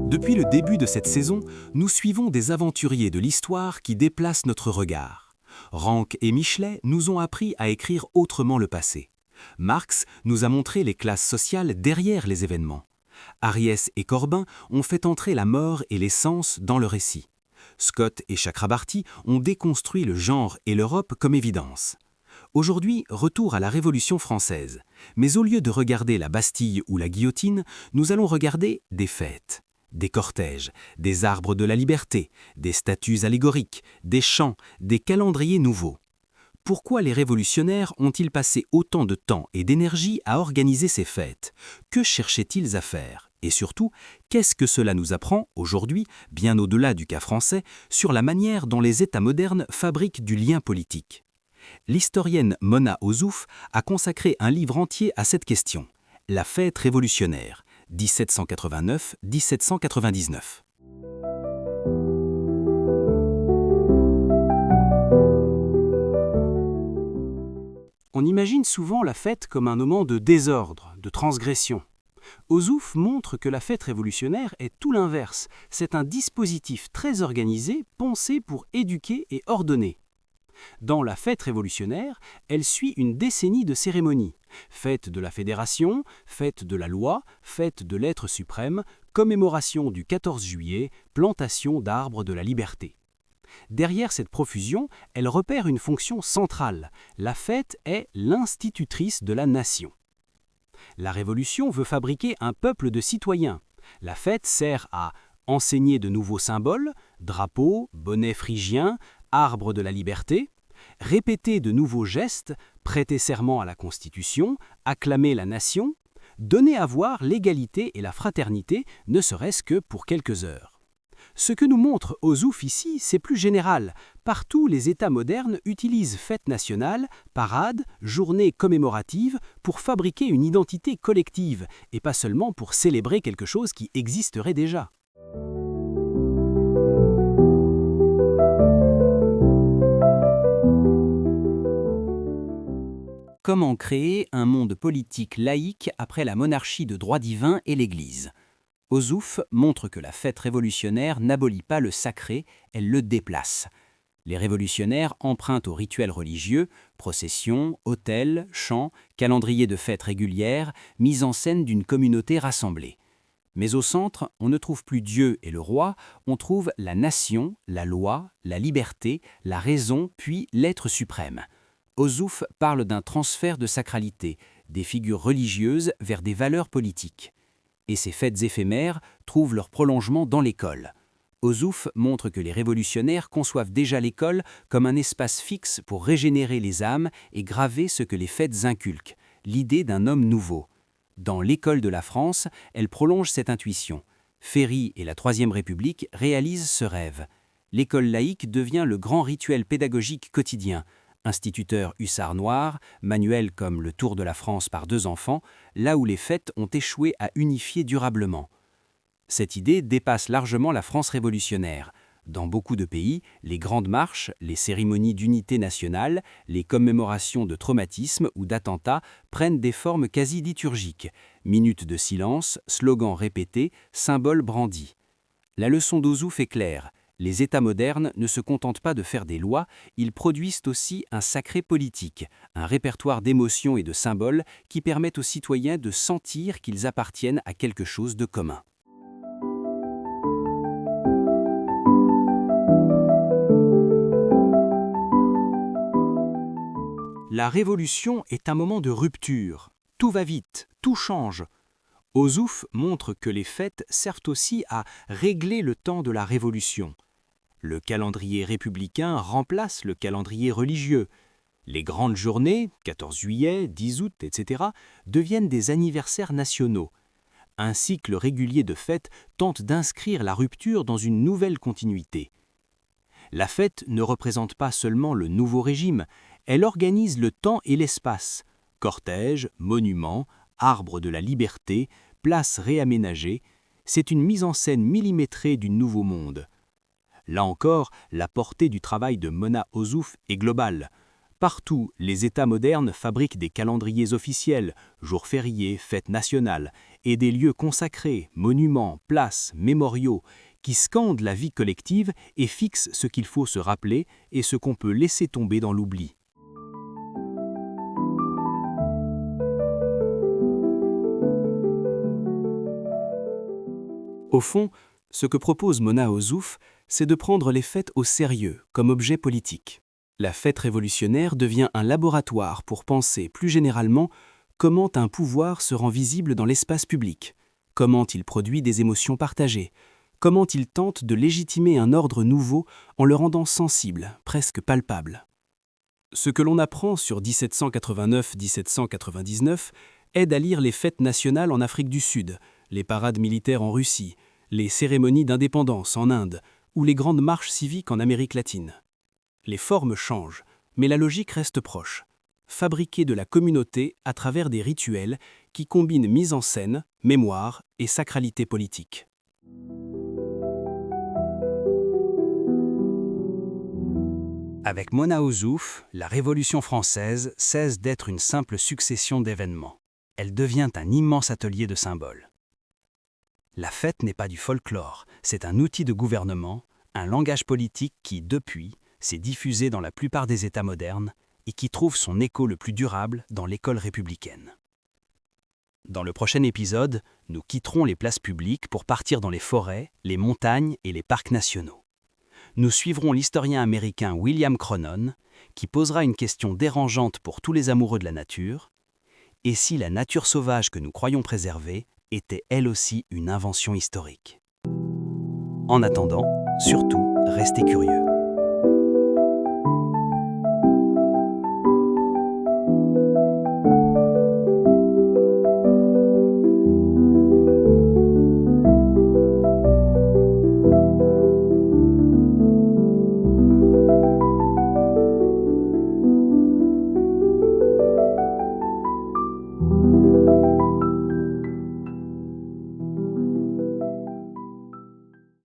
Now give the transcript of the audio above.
Depuis le début de cette saison, nous suivons des aventuriers de l'histoire qui déplacent notre regard. Rank et Michelet nous ont appris à écrire autrement le passé. Marx nous a montré les classes sociales derrière les événements. Ariès et Corbin ont fait entrer la mort et les sens dans le récit. Scott et Chakrabarty ont déconstruit le genre et l'Europe comme évidence. Aujourd'hui, retour à la Révolution française. Mais au lieu de regarder la Bastille ou la guillotine, nous allons regarder des fêtes. Des cortèges, des arbres de la liberté, des statues allégoriques, des chants, des calendriers nouveaux. Pourquoi les révolutionnaires ont-ils passé autant de temps et d'énergie à organiser ces fêtes? Que cherchaient-ils à faire? Et surtout, qu'est-ce que cela nous apprend aujourd'hui, bien au-delà du cas français, sur la manière dont les États modernes fabriquent du lien politique? L'historienne Mona Ozouf a consacré un livre entier à cette question, La fête révolutionnaire, 1789-1799. On imagine souvent la fête comme un moment de désordre, de transgression. Ozouf montre que la fête révolutionnaire est tout l'inverse. C'est un dispositif très organisé, pensé pour éduquer et ordonner. Dans la fête révolutionnaire, elle suit une décennie de cérémonies. Fête de la Fédération, fête de la loi, fête de l'être suprême, commémoration du 14 juillet, plantation d'arbres de la liberté. Derrière cette profusion, elle repère une fonction centrale. La fête est l'institutrice de la nation. La Révolution veut fabriquer un peuple de citoyens. La fête sert à enseigner de nouveaux symboles, drapeaux, bonnets phrygiens, arbre de la liberté, répéter de nouveaux gestes, prêter serment à la Constitution, acclamer la nation, donner à voir l'égalité et la fraternité, ne serait-ce que pour quelques heures. Ce que nous montre Ozouf ici, c'est plus général. Partout, les États modernes utilisent fêtes nationales, parades, journées commémoratives pour fabriquer une identité collective et pas seulement pour célébrer quelque chose qui existerait déjà. Comment créer un monde politique laïque après la monarchie de droit divin et l'Église? Ozouf montre que la fête révolutionnaire n'abolit pas le sacré, elle le déplace. Les révolutionnaires empruntent aux rituels religieux, processions, autels, chants, calendriers de fêtes régulières, mise en scène d'une communauté rassemblée. Mais au centre, on ne trouve plus Dieu et le roi, on trouve la nation, la loi, la liberté, la raison, puis l'être suprême. Ozouf parle d'un transfert de sacralité, des figures religieuses vers des valeurs politiques. Et ces fêtes éphémères trouvent leur prolongement dans l'école. Ozouf montre que les révolutionnaires conçoivent déjà l'école comme un espace fixe pour régénérer les âmes et graver ce que les fêtes inculquent, l'idée d'un homme nouveau. Dans l'école de la France, elle prolonge cette intuition. Ferry et la Troisième République réalisent ce rêve. L'école laïque devient le grand rituel pédagogique quotidien. Instituteur hussard noir, manuel comme le Tour de la France par 2 enfants, là où les fêtes ont échoué à unifier durablement. Cette idée dépasse largement la France révolutionnaire. Dans beaucoup de pays, les grandes marches, les cérémonies d'unité nationale, les commémorations de traumatismes ou d'attentats prennent des formes quasi liturgiques. Minutes de silence, slogans répétés, symboles brandis. La leçon d'Ozouf est claire. Les États modernes ne se contentent pas de faire des lois, ils produisent aussi un sacré politique, un répertoire d'émotions et de symboles qui permettent aux citoyens de sentir qu'ils appartiennent à quelque chose de commun. La Révolution est un moment de rupture. Tout va vite, tout change. Ozouf montre que les fêtes servent aussi à régler le temps de la Révolution. Le calendrier républicain remplace le calendrier religieux. Les grandes journées, 14 juillet, 10 août, etc., deviennent des anniversaires nationaux. Un cycle régulier de fêtes tente d'inscrire la rupture dans une nouvelle continuité. La fête ne représente pas seulement le nouveau régime, elle organise le temps et l'espace. Cortèges, monuments, arbres de la liberté, places réaménagées, c'est une mise en scène millimétrée du nouveau monde. Là encore, la portée du travail de Mona Ozouf est globale. Partout, les États modernes fabriquent des calendriers officiels, jours fériés, fêtes nationales, et des lieux consacrés, monuments, places, mémoriaux, qui scandent la vie collective et fixent ce qu'il faut se rappeler et ce qu'on peut laisser tomber dans l'oubli. Au fond, ce que propose Mona Ozouf, c'est de prendre les fêtes au sérieux, comme objet politique. La fête révolutionnaire devient un laboratoire pour penser plus généralement comment un pouvoir se rend visible dans l'espace public, comment il produit des émotions partagées, comment il tente de légitimer un ordre nouveau en le rendant sensible, presque palpable. Ce que l'on apprend sur 1789-1799 aide à lire les fêtes nationales en Afrique du Sud, les parades militaires en Russie, les cérémonies d'indépendance en Inde ou les grandes marches civiques en Amérique latine. Les formes changent, mais la logique reste proche. Fabriquer de la communauté à travers des rituels qui combinent mise en scène, mémoire et sacralité politique. Avec Mona Ozouf, la Révolution française cesse d'être une simple succession d'événements. Elle devient un immense atelier de symboles. La fête n'est pas du folklore, c'est un outil de gouvernement, un langage politique qui, depuis, s'est diffusé dans la plupart des États modernes et qui trouve son écho le plus durable dans l'école républicaine. Dans le prochain épisode, nous quitterons les places publiques pour partir dans les forêts, les montagnes et les parcs nationaux. Nous suivrons l'historien américain William Cronon, qui posera une question dérangeante pour tous les amoureux de la nature. Et si la nature sauvage que nous croyons préserver était elle aussi une invention historique? En attendant, surtout, restez curieux.